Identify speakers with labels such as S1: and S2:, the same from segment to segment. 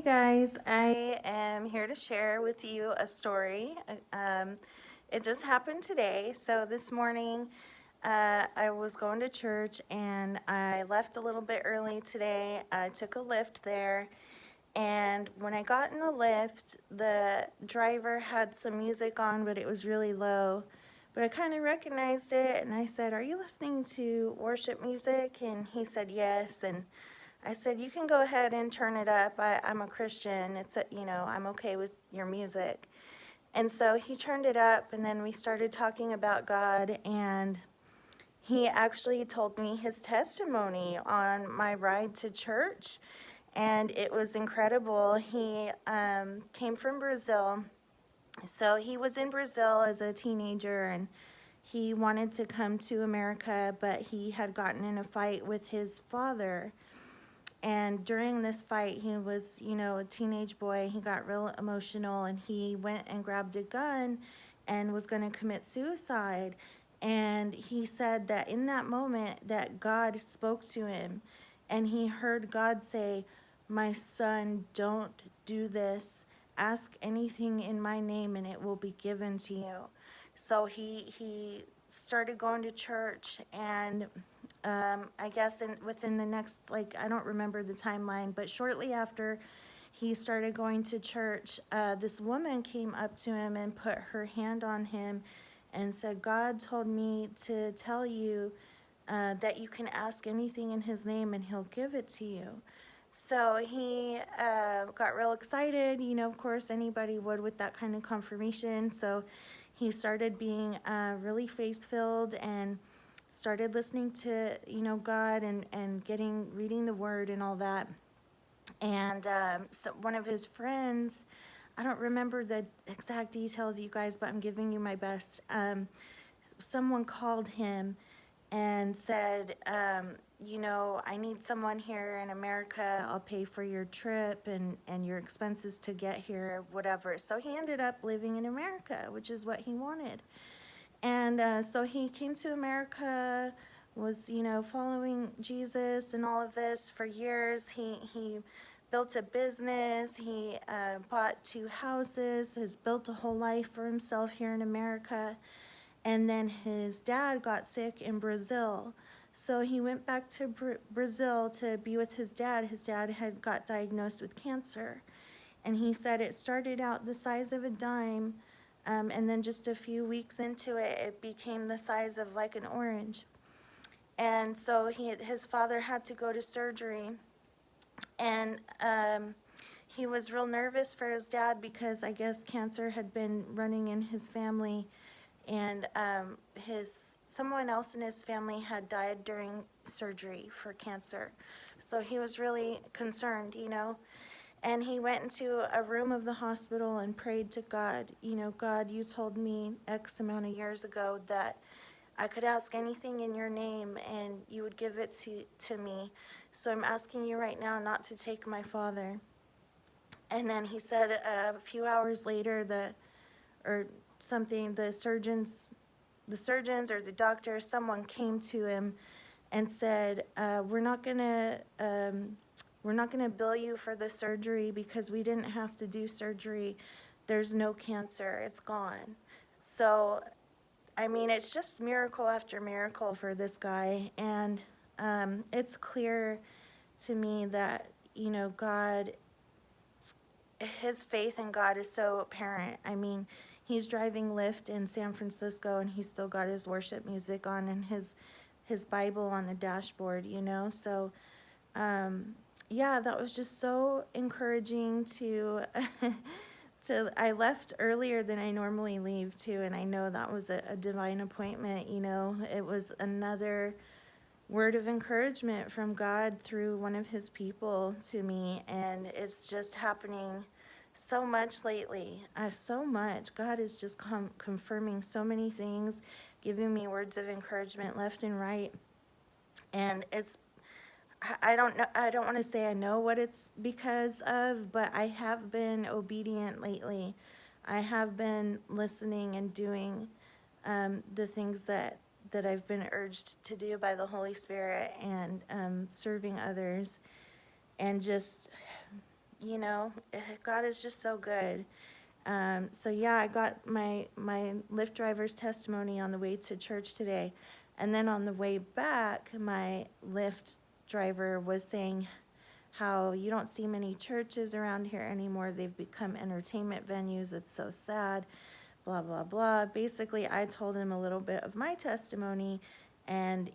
S1: Guys, I am here to share with you a story. It just happened today. So this morning, I was going to church and I left a little bit early today. I took a Lyft there, and when I got in the Lyft, the driver had some music on, but it was really low. But I kind of recognized it, and I said, "Are you listening to worship music?" And he said, "Yes." And I said, "You can go ahead and turn it up. I'm a Christian. I'm okay with your music." And so he turned it up, and then we started talking about God. And he actually told me his testimony on my ride to church. And it was incredible. He came from Brazil. So he was in Brazil as a teenager, and he wanted to come to America, but he had gotten in a fight with his father. And during this fight, he was, a teenage boy. He got real emotional, and he went and grabbed a gun and was going to commit suicide. And he said that in that moment that God spoke to him, and he heard God say, "My son, don't do this. Ask anything in my name and it will be given to you." So he started going to church, and I guess within the next, I don't remember the timeline, but shortly after he started going to church, this woman came up to him and put her hand on him and said, "God told me to tell you that you can ask anything in his name and he'll give it to you." So he got real excited, of course anybody would with that kind of confirmation. So he started being really faith-filled and started listening to, God, and reading the word and all that. And so one of his friends, I don't remember the exact details, you guys, but I'm giving you my best. Someone called him and said, "I need someone here in America. I'll pay for your trip and your expenses to get here, whatever." So he ended up living in America, which is what he wanted. And so he came to America, was, following Jesus and all of this for years. He built a business. He bought 2 houses, has built a whole life for himself here in America. And then his dad got sick in Brazil. So he went back to Brazil to be with his dad. His dad had got diagnosed with cancer. And he said it started out the size of a dime, and then just a few weeks into it, it became the size of like an orange. And so his father had to go to surgery. And he was real nervous for his dad because I guess cancer had been running in his family, and someone else in his family had died during surgery for cancer. So he was really concerned, And he went into a room of the hospital and prayed to God, "God, you told me X amount of years ago that I could ask anything in your name and you would give it to me. So I'm asking you right now not to take my father." And then he said a few hours later, the surgeons or the doctor, someone came to him and said, we're not gonna bill you for the surgery because we didn't have to do surgery. There's no cancer, it's gone." So, I mean, it's just miracle after miracle for this guy. And it's clear to me that, God, his faith in God is so apparent. I mean, he's driving Lyft in San Francisco and he's still got his worship music on and his Bible on the dashboard, So, yeah, that was just so encouraging to I left earlier than I normally leave too, and I know that was a divine appointment. It was another word of encouragement from God through one of his people to me, and it's just happening so much lately. So much. God is just confirming so many things, giving me words of encouragement left and right. And I don't know, I don't want to say I know what it's because of, but I have been obedient lately. I have been listening and doing the things that I've been urged to do by the Holy Spirit, and serving others, and just, God is just so good. So yeah, I got my Lyft driver's testimony on the way to church today. And then on the way back, my Lyft driver was saying how you don't see many churches around here anymore. They've become entertainment venues. It's so sad, blah, blah, blah. Basically, I told him a little bit of my testimony, and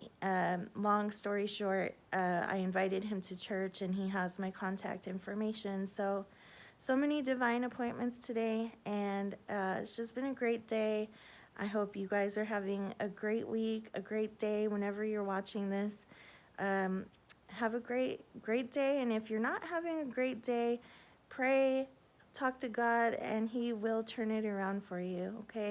S1: long story short, I invited him to church, and he has my contact information. So many divine appointments today, and it's just been a great day. I hope you guys are having a great week, a great day whenever you're watching this. Um, have a great day, and if you're not having a great day, pray, talk to God, and He will turn it around for you, okay?